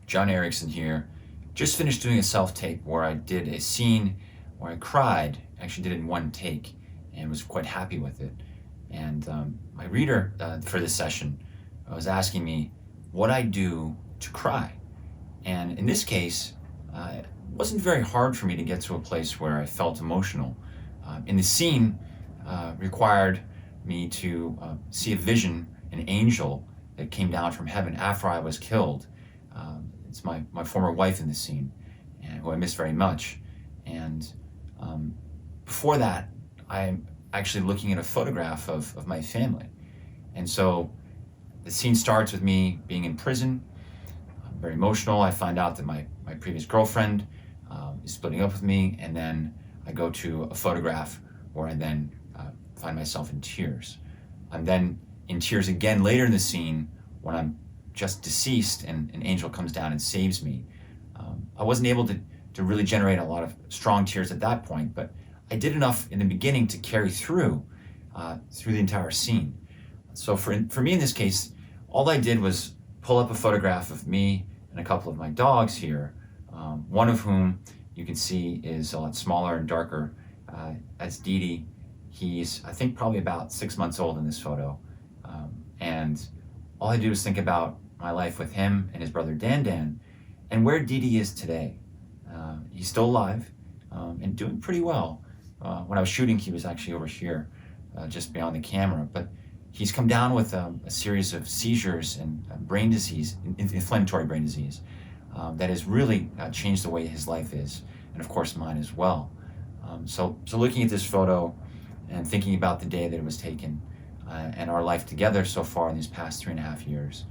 John Erickson here. Just finished doing a self-tape where I did a scene where I cried, actually did it in one take, and was quite happy with it. And my reader for this session was asking me what I do to cry. And in this case, it wasn't very hard for me to get to a place where I felt emotional. In the scene, required me to see a vision, an angel that came down from heaven after I was killed. It's my former wife in the scene, and who I miss very much. And before that, I'm actually looking at a photograph of my family. And so the scene starts with me being in prison. I'm very emotional. I find out that my previous girlfriend is splitting up with me, and then I go to a photograph where I then find myself in tears. I'm then in tears again later in the scene when I'm just deceased and an angel comes down and saves me. I wasn't able to really generate a lot of strong tears at that point, but I did enough in the beginning to carry through the entire scene. So for me in this case, all I did was pull up a photograph of me and a couple of my dogs here, one of whom you can see is a lot smaller and darker. That's Dee Dee. He's, I think, probably about 6 months old in this photo. And all I do is think about my life with him and his brother Dan Dan, and where Dee Dee is today. He's still alive and doing pretty well. When I was shooting, he was actually over here, just beyond the camera. But he's come down with a series of seizures and brain disease, inflammatory brain disease, that has really changed the way his life is, and of course mine as well. So looking at this photo and thinking about the day that it was taken and our life together so far in these past 3.5 years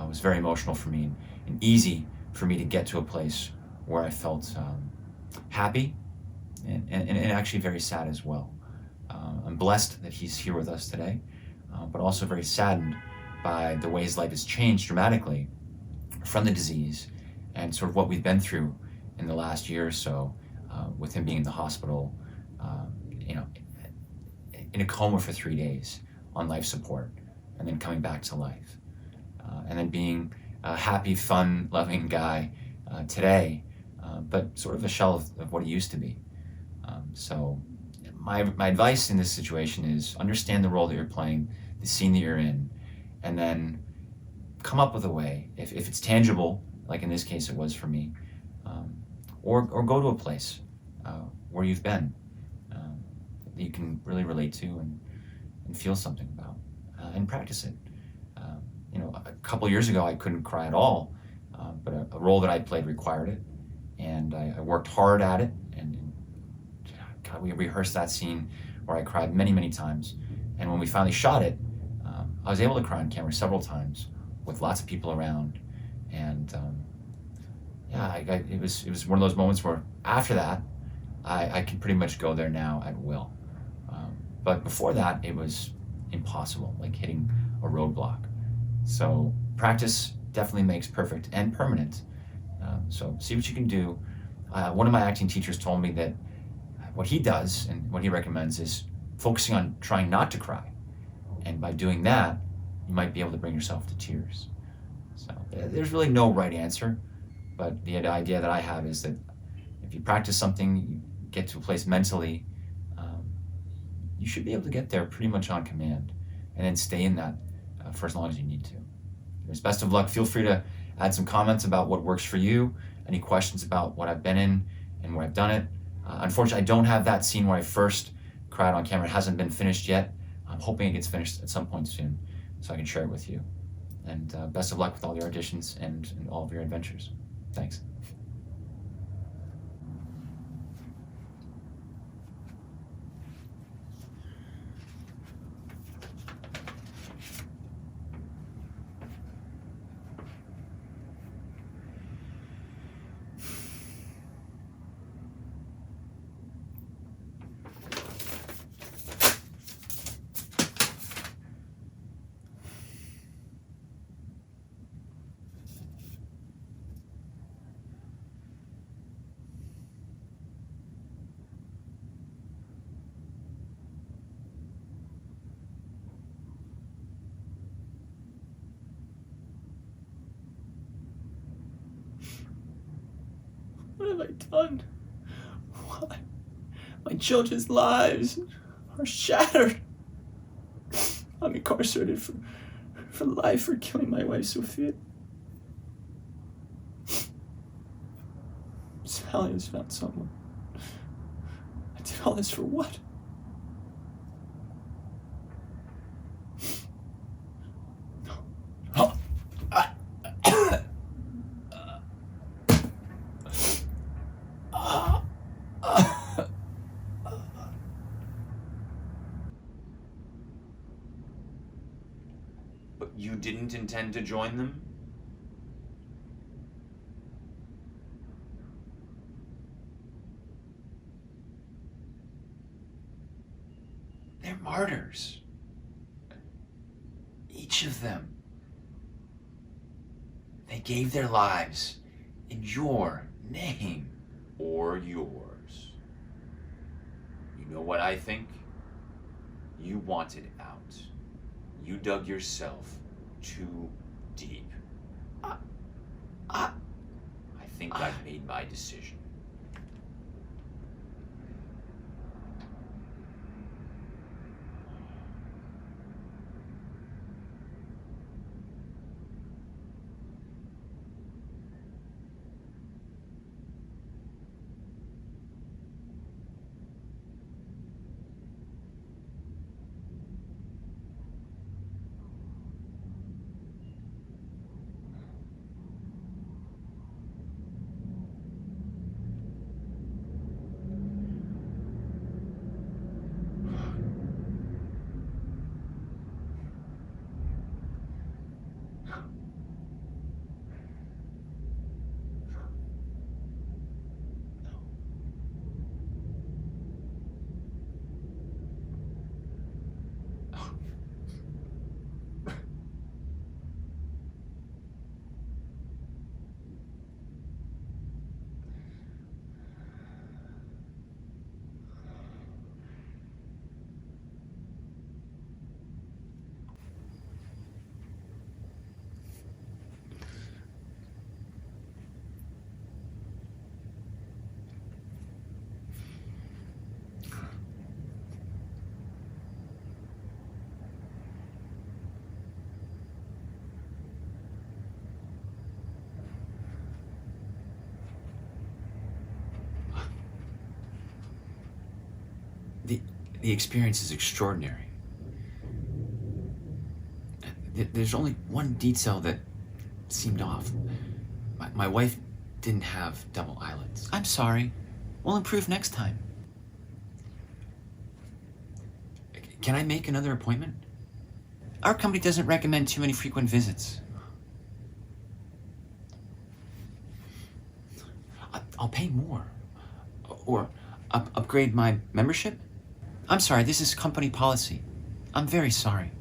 was very emotional for me and easy for me to get to a place where I felt happy and actually very sad as well. I'm blessed that he's here with us today, but also very saddened by the way his life has changed dramatically from the disease and sort of what we've been through in the last year or so, with him being in the hospital, in a coma for 3 days on life support, and then coming back to life, and then being a happy, fun, loving guy today, but sort of a shell of what he used to be. So my advice in this situation is understand the role that you're playing, the scene that you're in, and then come up with a way, if it's tangible, like in this case it was for me, or go to a place where you've been, that you can really relate to and feel something about, and practice it. A couple years ago I couldn't cry at all, but a role that I played required it, and I worked hard at it, and God, we rehearsed that scene where I cried many, many times, and when we finally shot it, I was able to cry on camera several times with lots of people around, and it was one of those moments where after that I can pretty much go there now at will. But before that, it was impossible, like hitting a roadblock. So practice definitely makes perfect and permanent. So see what you can do. One of my acting teachers told me that what he does and what he recommends is focusing on trying not to cry. And by doing that, you might be able to bring yourself to tears. So there's really no right answer, but the idea that I have is that if you practice something, you get to a place mentally, you should be able to get there pretty much on command, and then stay in that for as long as you need to. Anyways, best of luck. Feel free to add some comments about what works for you, any questions about what I've been in and where I've done it. Unfortunately, I don't have that scene where I first cried on camera. It hasn't been finished yet. I'm hoping it gets finished at some point soon so I can share it with you. And best of luck with all your auditions and all of your adventures. Thanks. have I done? Why? My children's lives are shattered. I'm incarcerated for life for killing my wife, Sophia. Sally has found someone. I did all this for what? But you didn't intend to join them? They're martyrs. Each of them. They gave their lives in your name or yours. You know what I think? You wanted out. You dug yourself too deep. I think I've made my decision. The experience is extraordinary. There's only one detail that seemed off. My wife didn't have double eyelids. I'm sorry. We'll improve next time. Can I make another appointment? Our company doesn't recommend too many frequent visits. I'll pay more. Or upgrade my membership? I'm sorry, this is company policy. I'm very sorry.